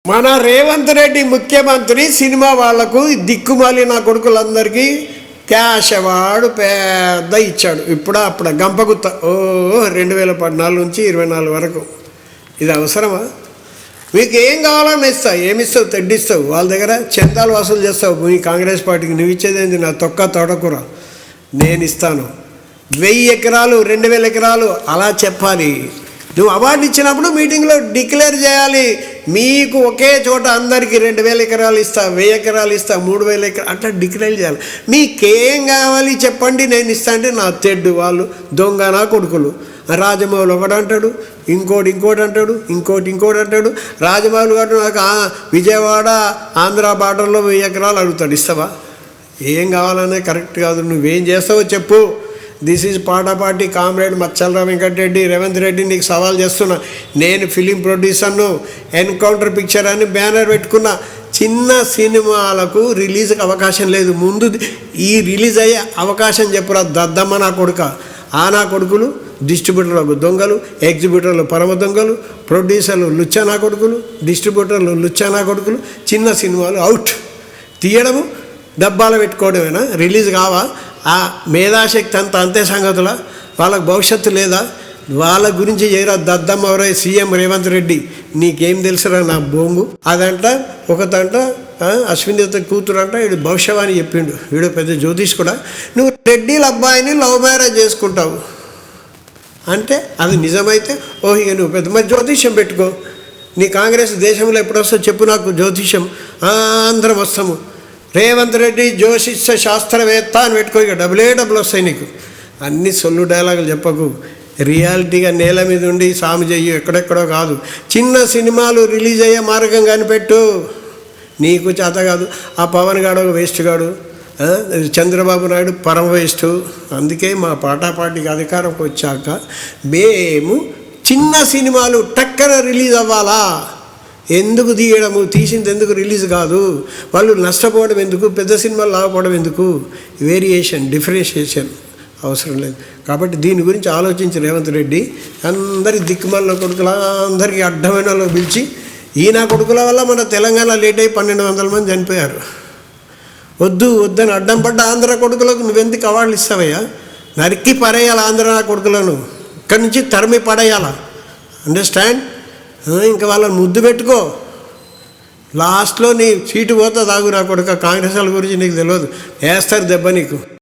మన రేవంత్ రెడ్డి ముఖ్యమంత్రి సినిమా వాళ్లకు దిక్కుమాలి నా కొడుకులందరికీ క్యాష్ అవార్డు పెద్ద ఇచ్చాడు. అప్పుడు గంపగుత్త 2014 నుంచి 24 వరకు. ఇది అవసరమా? మీకు ఏం కావాలని ఇస్తావు, ఏమిస్తావు, తెడ్డిస్తావు. వాళ్ళ దగ్గర చందాలు వసూలు చేస్తావు. మీ కాంగ్రెస్ పార్టీకి నువ్వు ఇచ్చేదేంది? నా తొక్క తోటకూర నేను ఇస్తాను. 1000 ఎకరాలు 2000 ఎకరాలు అలా చెప్పాలి. నువ్వు అవార్డు ఇచ్చినప్పుడు మీటింగ్లో డిక్లేర్ చేయాలి. మీకు ఒకే చోట అందరికీ 2000 ఎకరాలు ఇస్తా, 1000 ఎకరాలు ఇస్తా, 3000 ఎకరాలు అట్లా డిక్లేర్ చేయాలి. మీకేం కావాలి చెప్పండి, నేను ఇస్తా అంటే నా తెడ్డు వాళ్ళు దొంగ నా కొడుకులు. రాజమౌళి ఒకటి అంటాడు, ఇంకోటి అంటాడు, ఇంకోటి అంటాడు. రాజమౌళి గారు నాకు విజయవాడ ఆంధ్ర బార్డర్లో 1000 ఎకరాలు అడుగుతాడు. ఇస్తావా? ఏం కావాలనే కరెక్ట్ కాదు. నువ్వేం చేస్తావో చెప్పు. దిస్ ఈజ్ పార్టీ కామ్రేడ్ మచ్చలరావు వెంకటరెడ్డి. రేవంత్ రెడ్డి నీకు సవాల్ చేస్తున్నా. నేను ఫిలిం ప్రొడ్యూసర్ను. ఎన్కౌంటర్ పిక్చర్ అని బ్యానర్ పెట్టుకున్న. చిన్న సినిమాలకు రిలీజ్కి అవకాశం లేదు. ముందు ఈ రిలీజ్ అయ్యే అవకాశం చెప్పురా దద్దమ్మ నా కొడుక. నా కొడుకులు డిస్ట్రిబ్యూటర్లకు దొంగలు, ఎగ్జిబ్యూటర్లు పరమ దొంగలు, ప్రొడ్యూసర్లు లుచ్చా నా కొడుకులు, డిస్ట్రిబ్యూటర్లు లుచ్చా నా కొడుకులు. చిన్న సినిమాలు అవుట్. తీయడము డబ్బాలు పెట్టుకోవడమేనా? రిలీజ్ కావా? ఆ మేధాశక్తి అంతే సంగతుల. వాళ్ళకు భవిష్యత్తు లేదా? వాళ్ళ గురించి చేయరా దద్దమ్మ ఎవరో సీఎం రేవంత్ రెడ్డి. నీకేం తెలుసురా నా బొంగు. అదంట ఒకదంట అశ్వినిత కూతురు అంట. వీడు భవిష్యవాణి చెప్పిండు. వీడు పెద్ద జ్యోతిష్ కూడా. నువ్వు రెడ్డిల అబ్బాయిని లవ్ మ్యారేజ్ చేసుకుంటావు అంటే అది నిజమైతే ఇక నువ్వు పెద్ద మరి జ్యోతిష్యం పెట్టుకో. నీ కాంగ్రెస్ దేశంలో ఎప్పుడు వస్తావు చెప్పు నాకు జ్యోతిష్యం. అందరం వస్తాము. రేవంత్ రెడ్డి జ్యోతిష శాస్త్రవేత్త అని పెట్టుకో. ఇక డబ్బులు వస్తాయి నీకు. అన్ని సొల్లు డైలాగులు చెప్పకు. రియాలిటీగా నేల మీద ఉండి సామి చెయ్యి. ఎక్కడెక్కడో కాదు. చిన్న సినిమాలు రిలీజ్ అయ్యే మార్గం కనిపెట్టు. నీకు చేత కాదు. ఆ పవన్ గాడు ఒక వేస్ట్ గాడు, చంద్రబాబు నాయుడు పరమ వేస్ట్. అందుకే మా పార్టీకి అధికారంకి వచ్చాక మేము చిన్న సినిమాలు టక్కన రిలీజ్ అవ్వాలా? ఎందుకు తీయడము? తీసింది ఎందుకు రిలీజ్ కాదు? వాళ్ళు నష్టపోవడం ఎందుకు? పెద్ద సినిమాలు లాభపడడం ఎందుకు? డిఫరెన్షియేషన్ అవసరం లేదు. కాబట్టి దీని గురించి ఆలోచించి రేవంత్ రెడ్డి అందరి దిక్కుమాల కొడుకుల అందరికీ అడ్డమైన వాళ్ళు పిలిచి ఈయన కొడుకుల వల్ల మన తెలంగాణ లేట్ అయ్యి 1200 మంది చనిపోయారు. వద్దని అడ్డం పడ్డ ఆంధ్ర కొడుకులకు నువ్వెందుకు అవార్డులు ఇస్తావయ్యా? నరికి పడేయాలి ఆంధ్ర కొడుకులను. ఇక్కడి నుంచి తరిమి పడేయాలా? అండర్స్టాండ్? ఇంకా వాళ్ళని ముద్దు పెట్టుకో. లాస్ట్లో నీ సీటు పోతా తాగు నా కొడుక. కాంగ్రెస్ వాళ్ళ గురించి నీకు తెలియదు. వేస్తారు దెబ్బ నీకు.